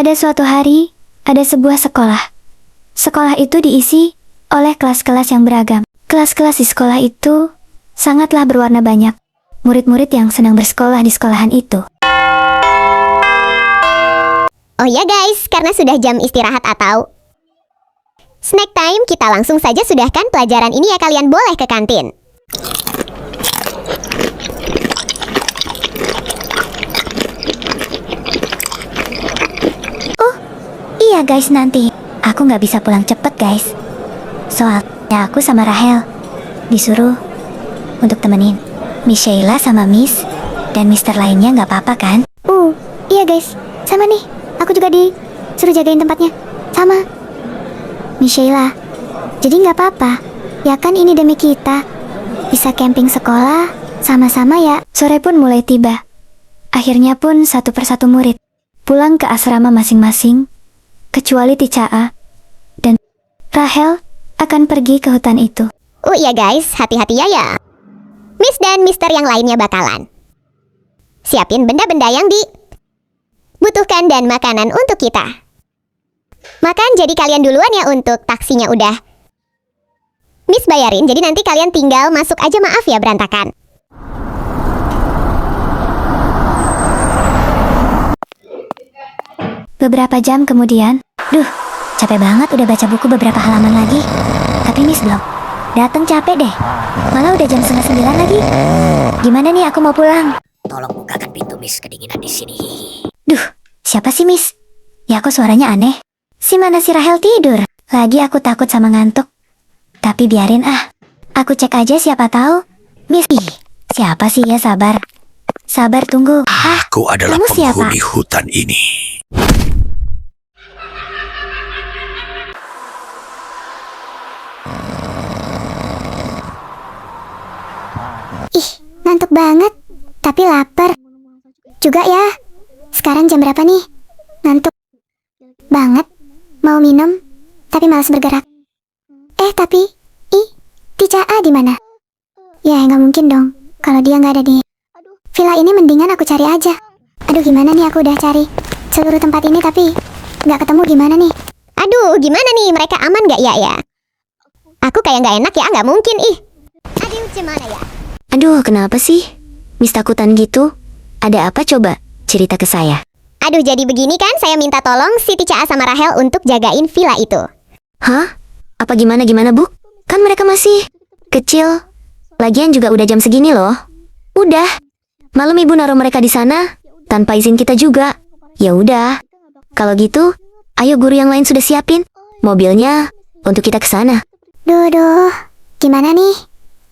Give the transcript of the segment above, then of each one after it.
Pada suatu hari, ada sebuah sekolah. Sekolah itu diisi oleh kelas-kelas yang beragam. Kelas-kelas di sekolah itu sangatlah berwarna banyak. Murid-murid yang senang bersekolah di sekolahan itu. Oh ya guys, karena sudah jam istirahat atau snack time, kita langsung saja sudahkan pelajaran ini ya, kalian boleh ke kantin. Iya guys, nanti aku nggak bisa pulang cepet guys. Soalnya aku sama Rahel disuruh untuk temenin Miss Sheila sama Miss dan Mister lainnya, nggak apa-apa kan? Iya guys, sama nih. Aku juga disuruh jagain tempatnya sama Miss Sheila. Jadi nggak apa-apa. Ya kan ini demi kita bisa camping sekolah sama-sama ya. Sore pun mulai tiba. Akhirnya pun satu persatu murid pulang ke asrama masing-masing, kecuali Tica A dan Rahel akan pergi ke hutan itu. Iya guys, hati-hati ya. Miss dan Mister yang lainnya bakalan siapin benda-benda yang dibutuhkan dan makanan untuk kita makan. Jadi kalian duluan ya, untuk taksinya udah Miss bayarin, jadi nanti kalian tinggal masuk aja, maaf ya berantakan. Beberapa jam kemudian, capek banget udah baca buku beberapa halaman lagi. Tapi Miss belum datang, capek deh. Malah udah jam 8:30 lagi. Gimana nih, aku mau pulang. Tolong bukakan pintu, Miss, kedinginan di sini. Siapa sih Miss? Ya kok suaranya aneh. Si mana si Rahel tidur? Lagi aku takut sama ngantuk. Tapi biarin ah. Aku cek aja, siapa tahu Miss. Siapa sih ya? Sabar tunggu. Aku adalah kamu siapa? penghuni hutan ini. Ngantuk banget, tapi lapar juga ya. Sekarang jam berapa nih? Ngantuk banget, mau minum tapi malas bergerak. Tapi Tica A di mana? Ya nggak mungkin dong kalau dia nggak ada di villa ini. Mendingan aku cari aja. Aduh, gimana nih, aku udah cari seluruh tempat ini tapi nggak ketemu. Gimana nih? Aduh, gimana nih, mereka aman nggak ya? Aku kayak nggak enak ya, nggak mungkin Aduh, gimana ya? Aduh, kenapa sih Miss takutan gitu? Ada apa coba? Cerita ke saya. Aduh, jadi begini kan, saya minta tolong si Tica A sama Rahel untuk jagain villa itu. Hah? Apa gimana Bu? Kan mereka masih kecil. Lagian juga udah jam segini loh. Udah. Malam ibu naruh mereka di sana tanpa izin kita juga. Ya udah. Kalau gitu, ayo guru yang lain sudah siapin mobilnya untuk kita ke sana. Duh, gimana nih?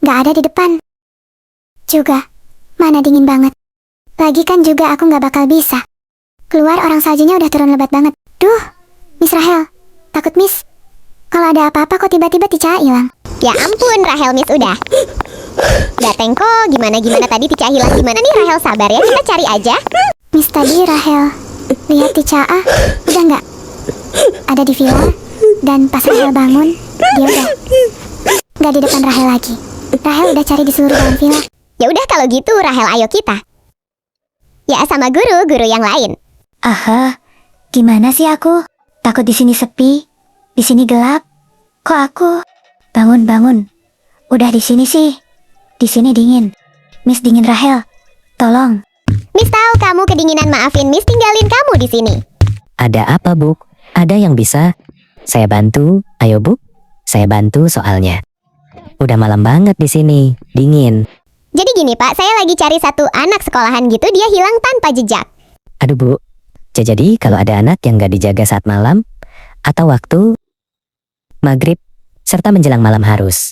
Nggak ada di depan juga. Mana dingin banget. Lagi kan juga aku nggak bakal bisa keluar, orang saljunya udah turun lebat banget. Miss Rahel, takut Miss kalau ada apa-apa kok tiba-tiba Tica hilang. Ya ampun Rahel, Miss udah dateng kok. Gimana tadi Tica hilang gimana nih Rahel? Sabar ya, kita cari aja. Miss, tadi Rahel lihat Tica A udah nggak ada di villa, dan pas Rahel bangun dia udah nggak di depan Rahel lagi. Rahel udah cari di seluruh dalam villa. Ya udah kalau gitu Rahel, ayo kita ya sama guru yang lain. Gimana sih aku? Takut di sini sepi, di sini gelap. Kok aku bangun? Udah di sini sih. Di sini dingin. Miss, dingin Rahel. Tolong. Miss tahu kamu kedinginan, maafin Miss tinggalin kamu di sini. Ada apa, Bu? Ada yang bisa saya bantu? Ayo, Bu. Saya bantu soalnya. Udah malam banget di sini, dingin. Jadi gini Pak, saya lagi cari satu anak sekolahan gitu, dia hilang tanpa jejak. Aduh, Bu. Jadi kalau ada anak yang gak dijaga saat malam atau waktu maghrib serta menjelang malam harus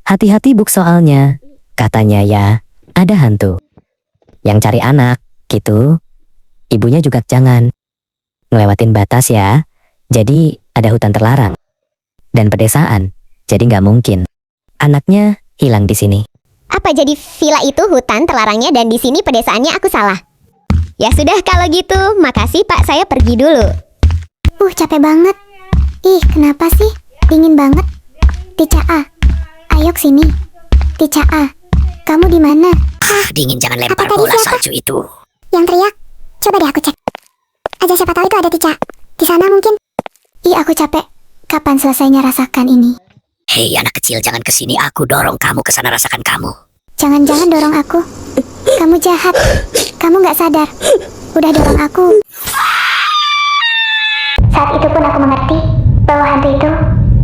hati-hati, Bu, soalnya katanya ya ada hantu yang cari anak gitu. Ibunya juga jangan ngelewatin batas ya. Jadi ada hutan terlarang dan pedesaan. Jadi nggak mungkin anaknya hilang di sini. Apa jadi villa itu hutan terlarangnya dan di sini pedesaannya aku salah? Ya sudah kalau gitu, makasih Pak, saya pergi dulu. Capek banget. Kenapa sih? Dingin banget. Tica A, ayo sini. Tica A, kamu di mana? Dingin, jangan lempar bola salju itu. Yang teriak? Coba deh aku cek aja, siapa tahu itu ada Tica. Di sana mungkin. Ih, aku capek. Kapan selesainya rasakan ini? Hei anak kecil, jangan kesini, aku dorong kamu ke sana rasakan kamu. Jangan-jangan dorong aku. Kamu jahat. Kamu nggak sadar. Udah dorong aku. Saat itu pun aku mengerti bahwa hantu itu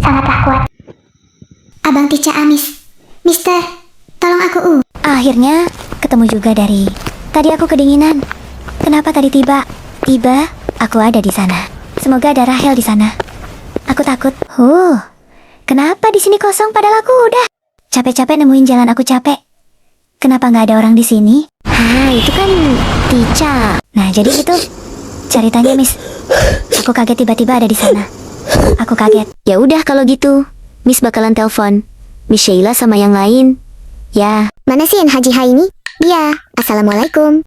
sangatlah kuat. Abang Tica Amis. Mister, tolong aku Akhirnya ketemu juga dari. Tadi aku kedinginan. Kenapa tadi tiba aku ada di sana. Semoga ada Rahel di sana. Aku takut. Kenapa di sini kosong padahal aku udah capek-capek nemuin jalan aku capek. Kenapa nggak ada orang di sini? Itu kan Tica. Nah, jadi gitu ceritanya, Miss. Aku kaget tiba-tiba ada di sana. Aku kaget. Ya udah kalau gitu, Miss bakalan telepon Miss Sheila sama yang lain. Ya. Mana sih Haji Haini? Dia. Assalamualaikum.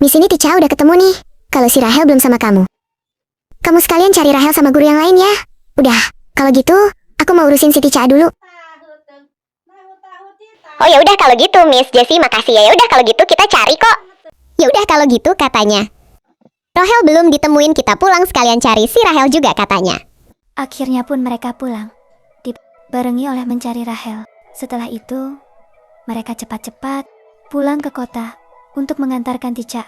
Miss, ini Tica udah ketemu nih. Kalau si Rahel belum sama kamu. Kamu sekalian cari Rahel sama guru yang lain ya. Udah, kalau gitu aku mau urusin si Tica dulu. Oh ya udah kalau gitu Miss Jessie, makasih ya. Ya udah kalau gitu kita cari kok. Ya udah kalau gitu katanya. Rahel belum ditemuin, kita pulang sekalian cari si Rahel juga katanya. Akhirnya pun mereka pulang, dibarengi oleh mencari Rahel. Setelah itu, mereka cepat-cepat pulang ke kota untuk mengantarkan Tica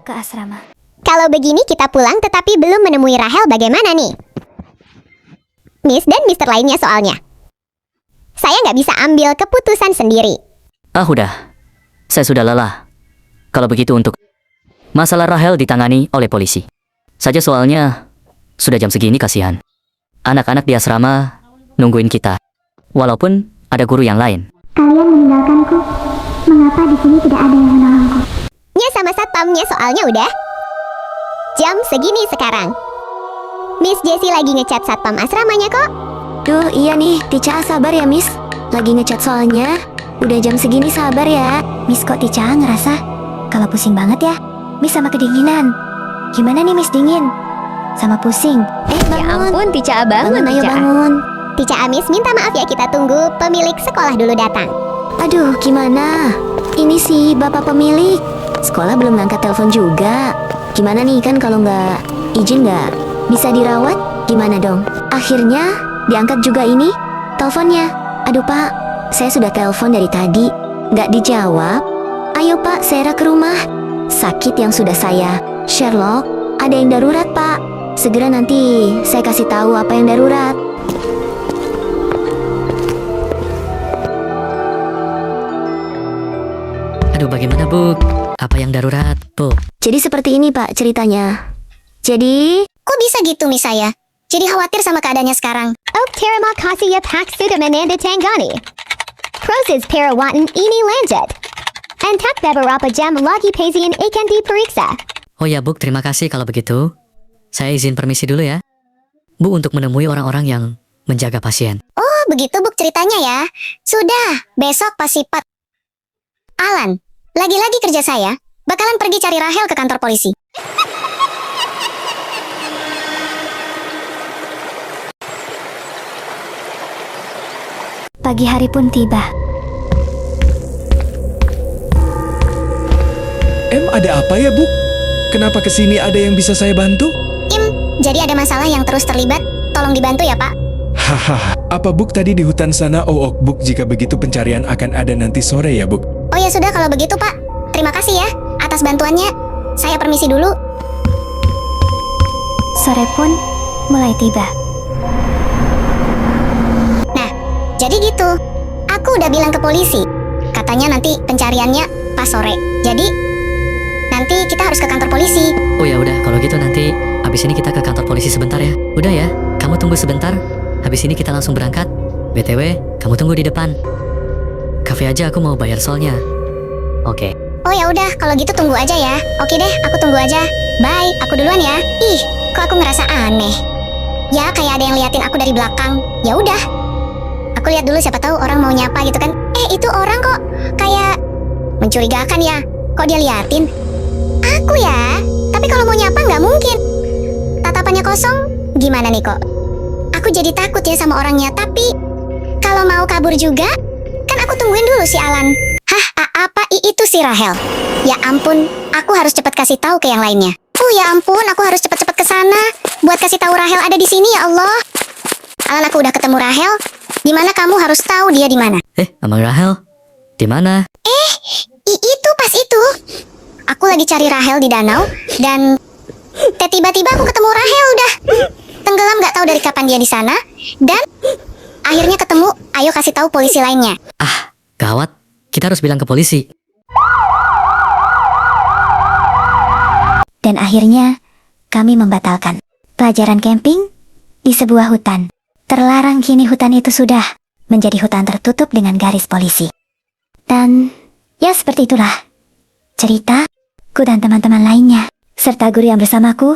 ke asrama. Kalau begini kita pulang tetapi belum menemui Rahel, bagaimana nih? Miss dan Mister lainnya soalnya. Saya nggak bisa ambil keputusan sendiri. Udah. Saya sudah lelah. Kalau begitu untuk masalah Rahel ditangani oleh polisi saja, soalnya sudah jam segini, kasihan. Anak-anak di asrama nungguin kita. Walaupun ada guru yang lain. Kalian meninggalkanku. Mengapa di sini tidak ada yang menolongku? Ya sama satpamnya soalnya udah. Jam segini sekarang. Miss Jessie lagi ngechat satpam asramanya kok. Duh, iya nih, Tica sabar ya, Miss. Lagi ngechat soalnya. Udah jam segini, sabar ya. Miss, kok Tica ngerasa kalau pusing banget ya? Miss sama kedinginan. Gimana nih, Miss, dingin? Sama pusing. Bangun. Ya ampun, Tica bangun, Ayo Tica. bangun. Tica Amis minta maaf ya, kita tunggu pemilik sekolah dulu datang. Aduh, gimana? Ini sih bapak pemilik. Sekolah belum ngangkat telepon juga. Gimana nih, kan kalau nggak izin nggak bisa dirawat? Gimana dong? Akhirnya diangkat juga ini teleponnya. Aduh Pak, saya sudah telepon dari tadi, nggak dijawab. Ayo Pak, Sarah ke rumah. Sakit yang sudah saya. Sherlock, ada yang darurat Pak. Segera nanti saya kasih tahu apa yang darurat. Aduh, bagaimana Bu? Apa yang darurat Bu? Jadi seperti ini Pak ceritanya. Jadi Kok bisa gitu Miss saya? Jadi khawatir sama keadaannya sekarang. Oh, terima kasih ya Pak sudah menandatangani. Proses perawatan ini lanjut. Entak beberapa jam lagi pasien akan diperiksa. Oh ya Bu, terima kasih kalau begitu. Saya izin permisi dulu ya Bu, untuk menemui orang-orang yang menjaga pasien. Oh, begitu Bu ceritanya ya. Sudah, besok pas Sipat. Alan, lagi-lagi kerja saya bakalan pergi cari Rahel ke kantor polisi. pagi hari pun tiba. Ada apa ya, Bu? Kenapa kesini, ada yang bisa saya bantu? Jadi ada masalah yang terus terlibat. Tolong dibantu ya Pak. Hahaha, apa Buk tadi di hutan sana? Oh, Buk, jika begitu pencarian akan ada nanti sore ya, Buk. Oh ya sudah kalau begitu Pak. Terima kasih ya atas bantuannya. Saya permisi dulu. Sore pun mulai tiba. Nah, jadi gitu. Aku udah bilang ke polisi. Katanya nanti pencariannya pas sore. Jadi nanti kita harus ke kantor polisi. Oh ya udah, kalau gitu nanti habis ini kita ke kantor polisi sebentar ya. Udah ya, kamu tunggu sebentar. Habis ini kita langsung berangkat. BTW, kamu tunggu di depan. Kafe aja, aku mau bayar solnya. Oke. Oh ya udah, kalau gitu tunggu aja ya. Oke deh, aku tunggu aja. Bye, aku duluan ya. Ih, kok aku ngerasa aneh. Ya, kayak ada yang liatin aku dari belakang. Ya udah. Aku lihat dulu siapa tahu orang mau nyapa gitu kan. Itu orang kok kayak mencurigakan ya. Kok dia liatin? Aku ya. Tapi kalau mau nyapa nggak mungkin. Tatapannya kosong. Gimana nih kok? Aku jadi takut ya sama orangnya. Tapi kalau mau kabur juga, kan aku tungguin dulu si Alan. Apa itu si Rahel? Ya ampun, aku harus cepat kasih tahu ke yang lainnya. Ya ampun, aku harus cepat-cepat ke sana. buat kasih tahu Rahel ada di sini ya Allah. Alan, aku udah ketemu Rahel. Di mana kamu harus tahu dia di mana. Abang Rahel, di mana? Itu pas itu. Aku lagi cari Rahel di danau dan tiba-tiba aku ketemu Rahel udah tenggelam, nggak tahu dari kapan dia di sana, dan akhirnya ketemu. Ayo kasih tahu polisi lainnya. Gawat, kita harus bilang ke polisi. Dan akhirnya, kami membatalkan pelajaran camping di sebuah hutan. Terlarang kini hutan itu sudah menjadi hutan tertutup dengan garis polisi. Dan, ya seperti itulah ceritaku dan teman-teman lainnya, serta guru yang bersamaku.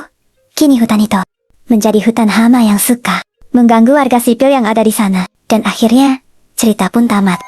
Kini hutan itu menjadi hutan hama yang suka mengganggu warga sipil yang ada di sana. Dan akhirnya, cerita pun tamat.